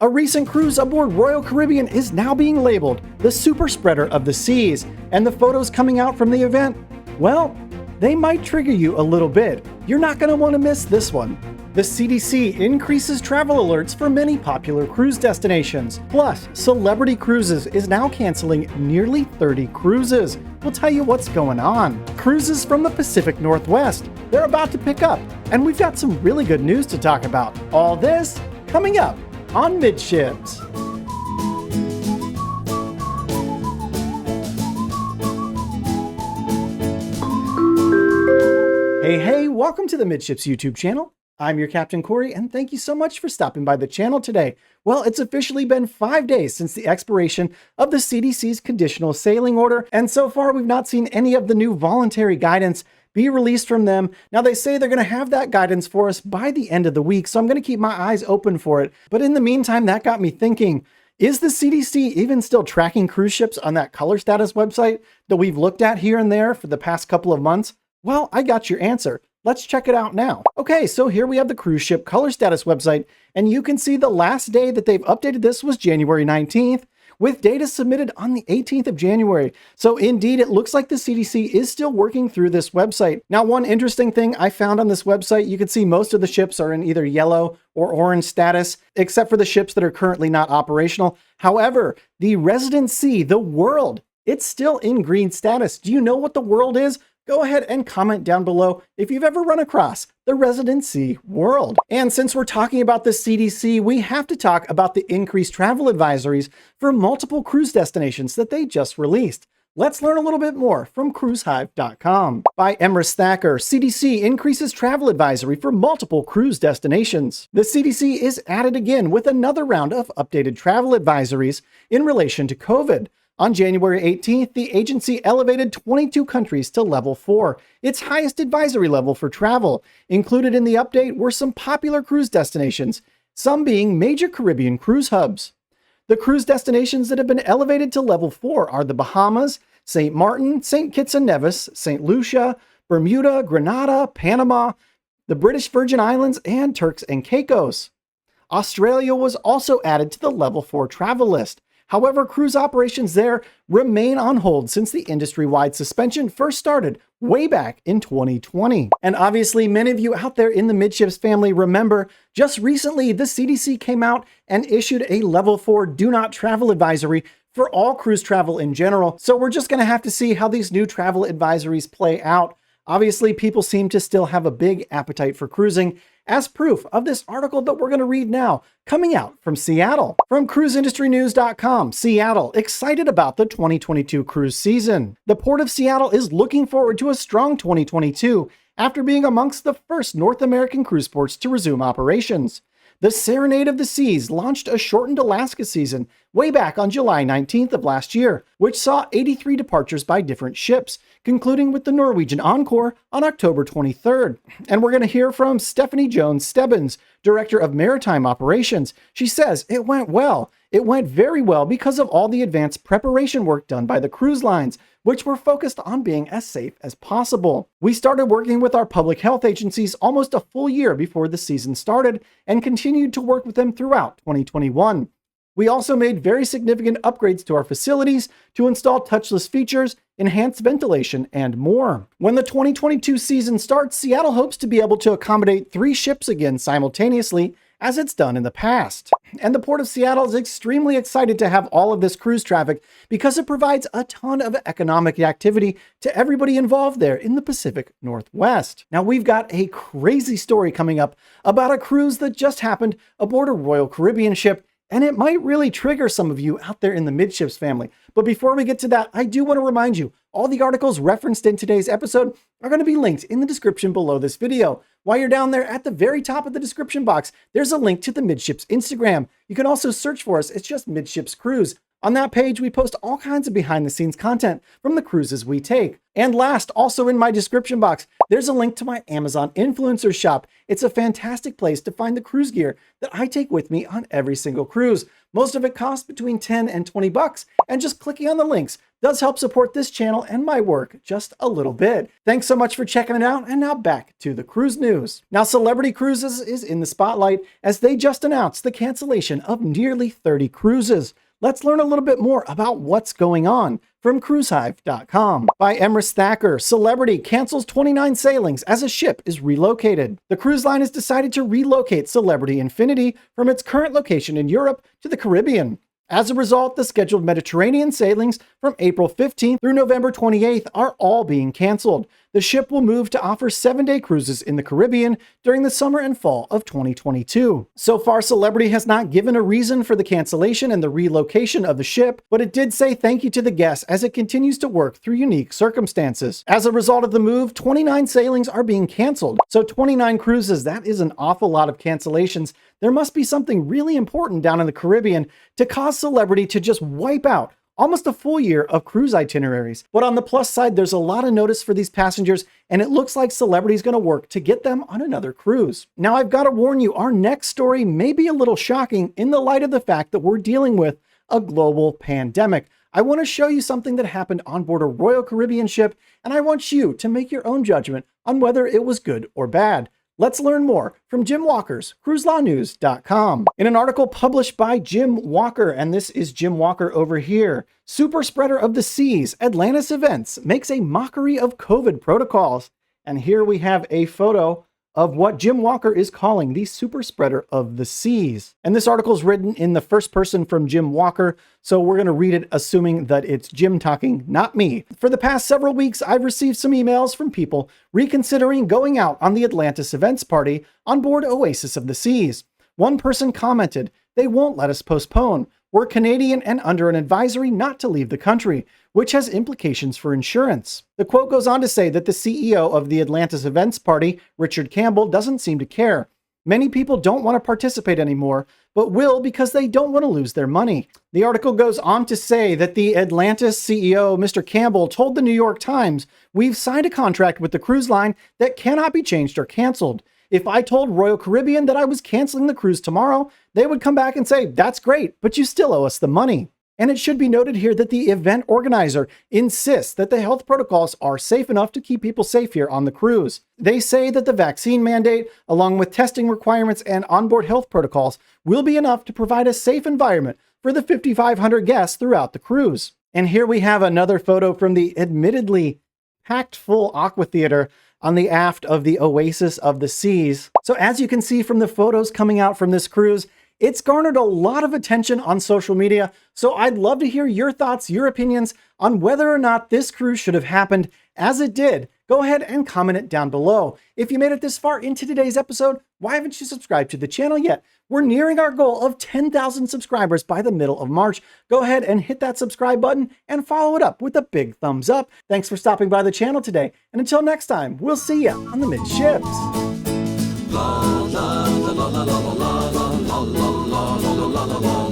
A recent cruise aboard Royal Caribbean is now being labeled the Superspreader of the Seas, and the photos coming out from the event, well, they might trigger you a little bit. You're not going to want to miss this one. The CDC increases travel alerts for many popular cruise destinations. Plus, Celebrity Cruises is now canceling nearly 30 cruises. We'll tell you what's going on. Cruises from the Pacific Northwest, they're about to pick up, and we've got some really good news to talk about. All this coming up on Midships. Hey, welcome to the Midships YouTube channel. I'm your Captain Corey, and thank you so much for stopping by the channel today. Well, it's officially been 5 days since the expiration of the CDC's conditional sailing order, and so far we've not seen any of the new voluntary guidance be released from them. Now, they say they're going to have that guidance for us by the end of the week, so I'm going to keep my eyes open for it. But in the meantime, that got me thinking, is the CDC even still tracking cruise ships on that color status website that we've looked at here and there for the past couple of months? Well, I got your answer. Let's check it out now. Okay, so here we have the cruise ship color status website, and you can see the last day that they've updated this was January 19th, with data submitted on the 18th of January. So indeed, it looks like the CDC is still working through this website. Now, one interesting thing I found on this website, you can see most of the ships are in either yellow or orange status, except for the ships that are currently not operational. However, the Resident Sea, the World, it's still in green status. Do you know what the World is? Go ahead and comment down below if you've ever run across the Resident Sea World. And since we're talking about the CDC, we have to talk about the increased travel advisories for multiple cruise destinations that they just released. Let's learn a little bit more from cruisehive.com. By Emrys Thacker, CDC increases travel advisory for multiple cruise destinations. The CDC is at it again with another round of updated travel advisories in relation to COVID. On January 18th, the agency elevated 22 countries to level 4, its highest advisory level for travel. Included in the update were some popular cruise destinations, some being major Caribbean cruise hubs. The cruise destinations that have been elevated to level 4 are the Bahamas, St. Martin, St. Kitts and Nevis, St. Lucia, Bermuda, Grenada, Panama, the British Virgin Islands, and Turks and Caicos. Australia was also added to the level 4 travel list. However, cruise operations there remain on hold since the industry-wide suspension first started way back in 2020. And obviously, many of you out there in the Midships family remember just recently the CDC came out and issued a level 4 do not travel advisory for all cruise travel in general. So we're just going to have to see how these new travel advisories play out. Obviously, people seem to still have a big appetite for cruising, as proof of this article that we're going to read now, coming out from Seattle. From cruiseindustrynews.com, Seattle, excited about the 2022 cruise season. The Port of Seattle is looking forward to a strong 2022 after being amongst the first North American cruise ports to resume operations. The Serenade of the Seas launched a shortened Alaska season way back on July 19th of last year, which saw 83 departures by different ships, concluding with the Norwegian Encore on October 23rd. And we're going to hear from Stephanie Jones-Stebbins, Director of Maritime Operations. She says it went well. It went very well because of all the advanced preparation work done by the cruise lines, which were focused on being as safe as possible. We started working with our public health agencies almost a full year before the season started and continued to work with them throughout 2021. We also made very significant upgrades to our facilities to install touchless features, enhance ventilation, and more. When the 2022 season starts, Seattle hopes to be able to accommodate 3 ships again simultaneously, as it's done in the past. And the Port of Seattle is extremely excited to have all of this cruise traffic because it provides a ton of economic activity to everybody involved there in the Pacific Northwest. Now, we've got a crazy story coming up about a cruise that just happened aboard a Royal Caribbean ship, and it might really trigger some of you out there in the Midships family. But before we get to that, I do want to remind you, all the articles referenced in today's episode are going to be linked in the description below this video. While you're down there at the very top of the description box, there's a link to the Midships Instagram. You can also search for us. It's just Midships Cruise. On that page, we post all kinds of behind-the-scenes content from the cruises we take. And last, also in my description box, there's a link to my Amazon influencer shop. It's a fantastic place to find the cruise gear that I take with me on every single cruise. Most of it costs between 10 and 20 bucks, and just clicking on the links does help support this channel and my work just a little bit. Thanks so much for checking it out, and now back to the cruise news. Now, Celebrity Cruises is in the spotlight as they just announced the cancellation of nearly 30 cruises. Let's learn a little bit more about what's going on from cruisehive.com. By Emrys Thacker, Celebrity cancels 29 sailings as a ship is relocated. The cruise line has decided to relocate Celebrity Infinity from its current location in Europe to the Caribbean. As a result, the scheduled Mediterranean sailings from April 15th through November 28th are all being canceled. The ship will move to offer 7-day cruises in the Caribbean during the summer and fall of 2022. So far, Celebrity has not given a reason for the cancellation and the relocation of the ship, but it did say thank you to the guests as it continues to work through unique circumstances. As a result of the move, 29 sailings are being canceled. So 29 cruises, that is an awful lot of cancellations. There must be something really important down in the Caribbean to cause Celebrity to just wipe out almost a full year of cruise itineraries. But on the plus side, there's a lot of notice for these passengers, and it looks like Celebrity's going to work to get them on another cruise. Now, I've got to warn you, our next story may be a little shocking in the light of the fact that we're dealing with a global pandemic. I want to show you something that happened on board a Royal Caribbean ship, and I want you to make your own judgment on whether it was good or bad. Let's learn more from Jim Walker's cruiselawnews.com. In an article published by Jim Walker, and this is Jim Walker over here, Superspreader of the Seas, Atlantis Events makes a mockery of COVID protocols. And here we have a photo of what Jim Walker is calling the Superspreader of the Seas. And this article is written in the first person from Jim Walker, so we're going to read it assuming that it's Jim talking, not me. For the past several weeks, I've received some emails from people reconsidering going out on the Atlantis Events party on board Oasis of the Seas. One person commented, "They won't let us postpone. We're Canadian and under an advisory not to leave the country, which has implications for insurance." The quote goes on to say that the CEO of the Atlantis Events Party, Richard Campbell, doesn't seem to care. Many people don't want to participate anymore, but will because they don't want to lose their money. The article goes on to say that the Atlantis CEO, Mr. Campbell, told the New York Times, "We've signed a contract with the cruise line that cannot be changed or canceled. If I told Royal Caribbean that I was canceling the cruise tomorrow, they would come back and say, 'That's great, but you still owe us the money.'" And it should be noted here that the event organizer insists that the health protocols are safe enough to keep people safe here on the cruise. They say that the vaccine mandate, along with testing requirements and onboard health protocols, will be enough to provide a safe environment for the 5,500 guests throughout the cruise. And here we have another photo from the admittedly packed full aqua theater on the aft of the Oasis of the Seas. So as you can see from the photos coming out from this cruise, it's garnered a lot of attention on social media, so I'd love to hear your thoughts, your opinions on whether or not this cruise should have happened as it did. Go ahead and comment it down below. If you made it this far into today's episode, why haven't you subscribed to the channel yet? We're nearing our goal of 10,000 subscribers by the middle of March. Go ahead and hit that subscribe button and follow it up with a big thumbs up. Thanks for stopping by the channel today, and until next time, we'll see you on the Midships. La la la la la la la la la la la la la la la.